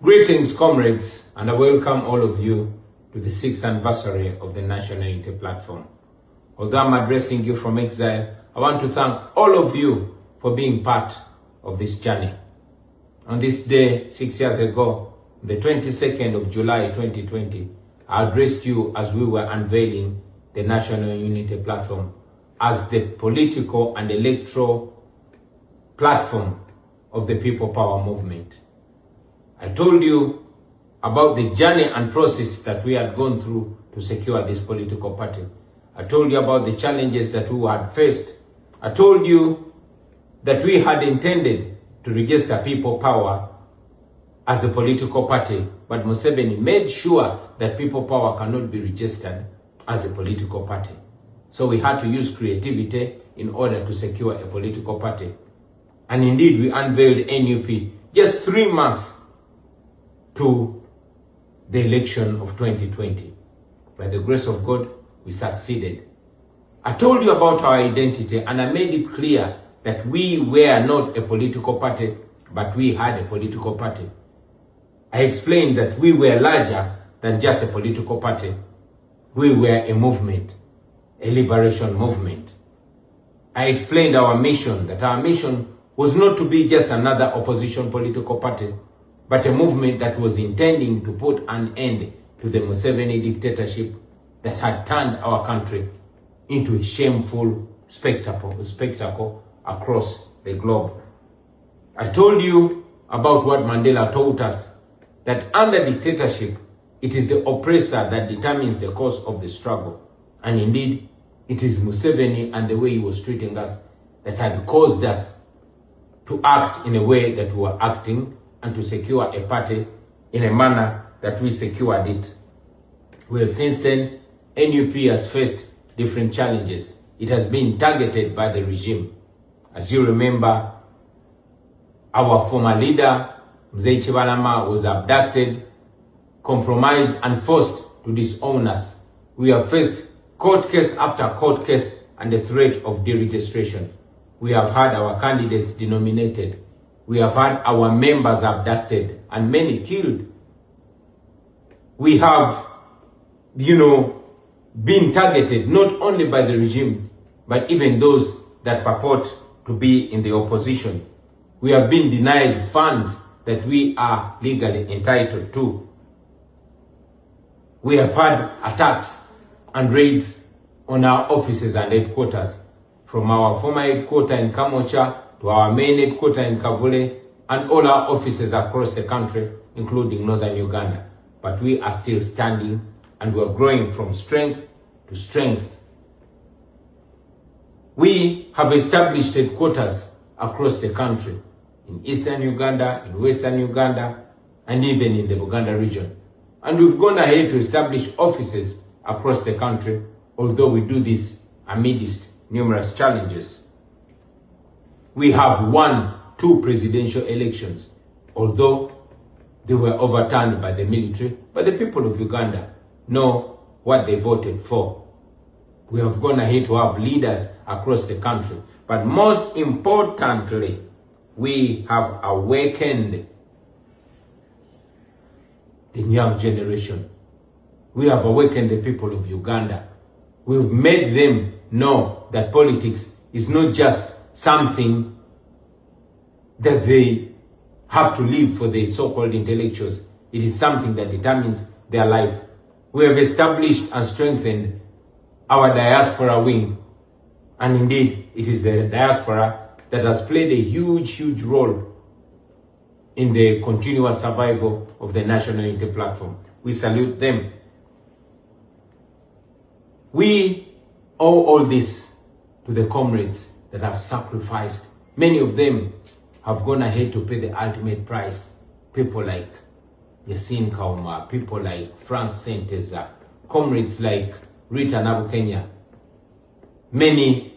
Greetings, comrades, and I welcome all of you to the 6th anniversary of the National Unity Platform. Although I'm addressing you from exile, I want to thank all of you for being part of this journey. On this day, 6 years ago, the 22nd of July 2020, I addressed you as we were unveiling the National Unity Platform as the political and electoral platform of the People Power Movement. I told you about the journey and process that we had gone through to secure this political party. I told you about the challenges that we had faced. I told you that we had intended to register People Power as a political party, but Museveni made sure that People Power cannot be registered as a political party. So we had to use creativity in order to secure a political party. And indeed, we unveiled NUP just 3 months to the election of 2020. By the grace of God, we succeeded. I told you about our identity and I made it clear that we were not a political party, but we had a political party. I explained that we were larger than just a political party. We were a movement, a liberation movement. I explained our mission, that our mission was not to be just another opposition political party, but a movement that was intending to put an end to the Museveni dictatorship that had turned our country into a shameful spectacle across the globe. I told you about what Mandela taught us, that under dictatorship, it is the oppressor that determines the course of the struggle. And indeed, it is Museveni and the way he was treating us that had caused us to act in a way that we were acting and to secure a party in a manner that we secured it. Well, since then, NUP has faced different challenges. It has been targeted by the regime. As you remember, our former leader, Mzee Chibalama, was abducted, compromised, and forced to disown us. We have faced court case after court case and the threat of deregistration. We have had our candidates denominated. We have had our members abducted and many killed. We have, been targeted not only by the regime, but even those that purport to be in the opposition. We have been denied funds that we are legally entitled to. We have had attacks and raids on our offices and headquarters, from our former headquarters in Kamocha to our main headquarters in Kavule and all our offices across the country, including northern Uganda. But we are still standing and we are growing from strength to strength. We have established headquarters across the country, in eastern Uganda, in western Uganda, and even in the Uganda region. And we've gone ahead to establish offices across the country, although we do this amidst numerous challenges. We have won 2 presidential elections, although they were overturned by the military, but the people of Uganda know what they voted for. We have gone ahead to have leaders across the country, but most importantly, we have awakened the young generation. We have awakened the people of Uganda. We've made them know that politics is not just something that they have to live for the so-called intellectuals. It is something that determines their life. We have established and strengthened our diaspora wing. And indeed, it is the diaspora that has played a huge role in the continuous survival of the National Unity Platform. We salute them. We owe all this to the comrades that have sacrificed. Many of them have gone ahead to pay the ultimate price. People like Yasin Kauma, people like Frank Senteza, comrades like Rita Nabukenya. Many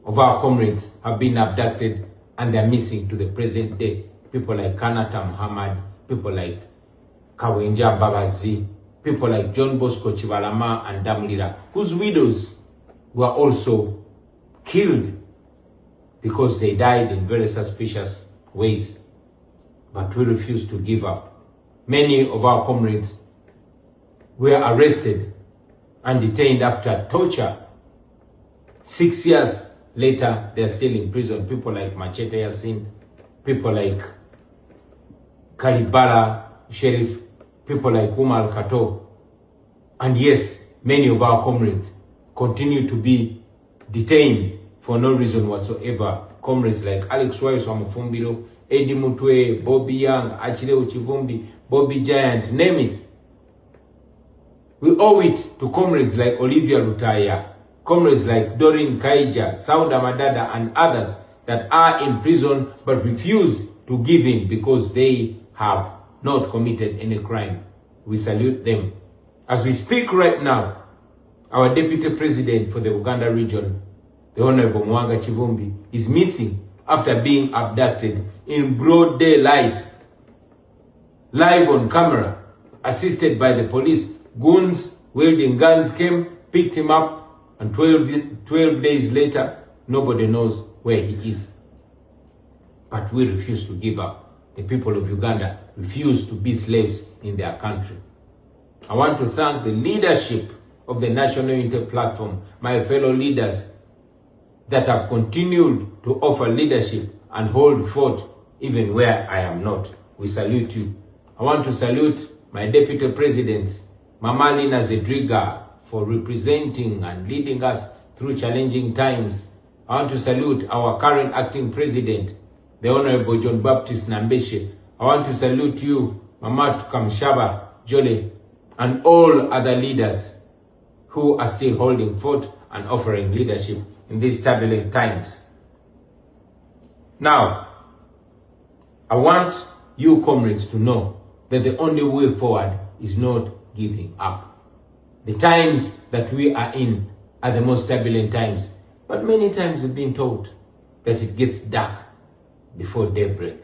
of our comrades have been abducted and they're missing to the present day. People like Kanata Muhammad, people like Kawenja Babazi, people like John Bosco Chibalama and Damlira, whose widows were also killed because they died in very suspicious ways. But we refuse to give up. Many of our comrades were arrested and detained after torture. 6 years later, they are still in prison. People like Machete Yasin, people like Kalibala Sheriff, people like Umar Kato. And yes, many of our comrades continue to be detained for no reason whatsoever. Comrades like Alex Waiso Mufumbiro, Eddie Mutwe, Bobi Young, Achille Uchivumbi, Bobi Giant, name it. We owe it to comrades like Olivia Lutaya, comrades like Doreen Kaija, Sauda Madada, and others that are in prison but refuse to give in because they have not committed any crime. We salute them. As we speak right now, our Deputy President for the Uganda region, the Honorable Mwanga Chivumbi, is missing after being abducted in broad daylight, live on camera, assisted by the police. Goons wielding guns came, picked him up, and 12 days later, nobody knows where he is. But we refuse to give up. The people of Uganda refuse to be slaves in their country. I want to thank the leadership of the National Unity Platform, my fellow leaders that have continued to offer leadership and hold fort even where I am not. We salute you. I want to salute my Deputy Presidents, Mama Lina Zedriga, for representing and leading us through challenging times. I want to salute our current acting president, the Honorable John Baptist Nambeshe. I want to salute you, Mama Tukamshaba Jole, and all other leaders who are still holding fort and offering leadership in these turbulent times. Now, I want you comrades to know that the only way forward is not giving up. The times that we are in are the most turbulent times, but many times we've been told that it gets dark before daybreak.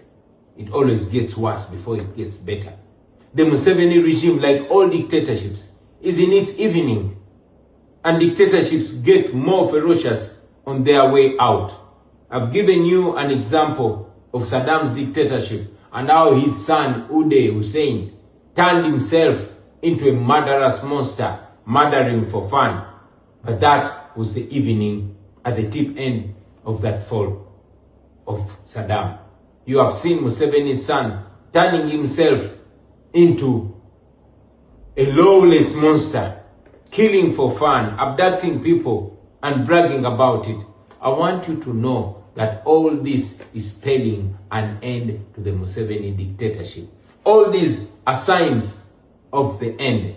It always gets worse before it gets better. The Museveni regime, like all dictatorships, is in its evening, and dictatorships get more ferocious on their way out. I've given you an example of Saddam's dictatorship and how his son Uday Hussein turned himself into a murderous monster, murdering for fun. But that was the evening at the tip end of that fall of Saddam. You have seen Museveni's son turning himself into a lawless monster, killing for fun, abducting people, and bragging about it. I want you to know that all this is spelling an end to the Museveni dictatorship. All these are signs of the end.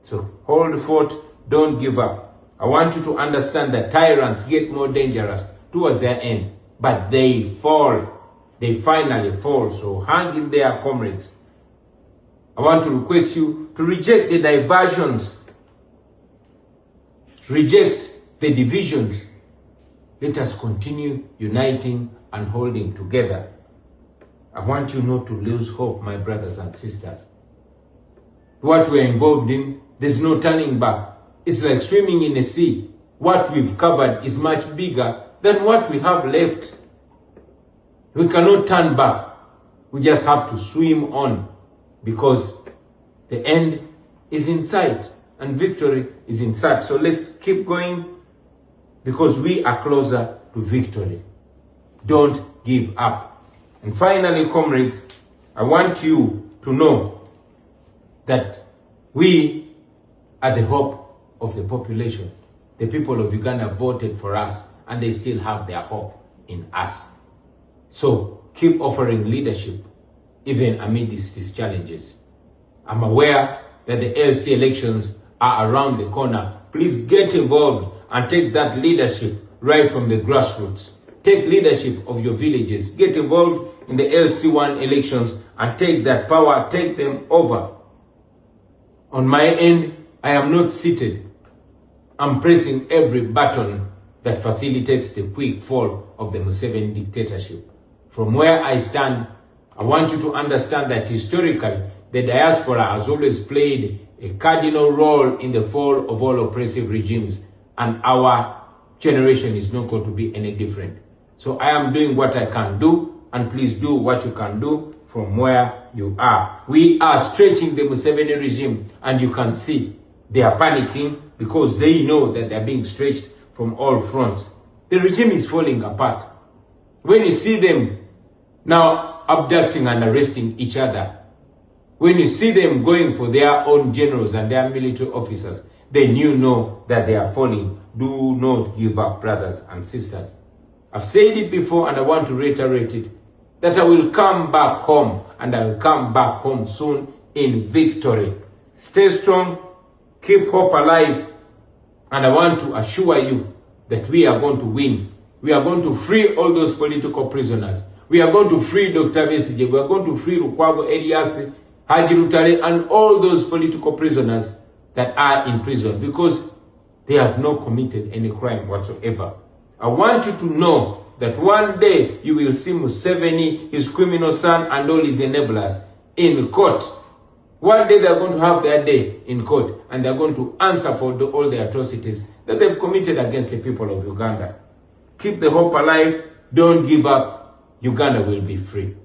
So hold fort, don't give up. I want you to understand that tyrants get more dangerous towards their end, but they fall. They finally fall. So hang in there, comrades. I want to request you to reject the diversions, reject the divisions. Let us continue uniting and holding together. I want you not to lose hope, my brothers and sisters. What we're involved in, there's no turning back. It's like swimming in a sea. What we've covered is much bigger than what we have left. We cannot turn back. We just have to swim on, because the end is in sight and victory is in sight. So let's keep going, because we are closer to victory. Don't give up. And finally, comrades, I want you to know that we are the hope of the population. The people of Uganda voted for us, and they still have their hope in us. So keep offering leadership even amidst these challenges. I'm aware that the LC elections are around the corner. Please get involved and take that leadership right from the grassroots. Take leadership of your villages. Get involved in the LC1 elections and take that power, take them over. On my end, I am not seated. I'm pressing every button that facilitates the quick fall of the Museveni dictatorship. From where I stand, I want you to understand that historically, the diaspora has always played a cardinal role in the fall of all oppressive regimes, and our generation is not going to be any different. So I am doing what I can do, and please do what you can do for from where you are. We are stretching the Museveni regime, and you can see they are panicking because they know that they are being stretched from all fronts. The regime is falling apart. When you see them now abducting and arresting each other, when you see them going for their own generals and their military officers, then you know that they are falling. Do not give up, brothers and sisters. I've said it before and I want to reiterate it, that I will come back home, and I will come back home soon in victory. Stay strong, keep hope alive, and I want to assure you that we are going to win. We are going to free all those political prisoners. We are going to free Dr. Besigye. We are going to free Lukwago Elias, Haji Rutale, and all those political prisoners that are in prison because they have not committed any crime whatsoever. I want you to know that one day you will see Museveni, his criminal son, and all his enablers in court. One day they are going to have their day in court, and they are going to answer for all the atrocities that they've committed against the people of Uganda. Keep the hope alive. Don't give up. Uganda will be free.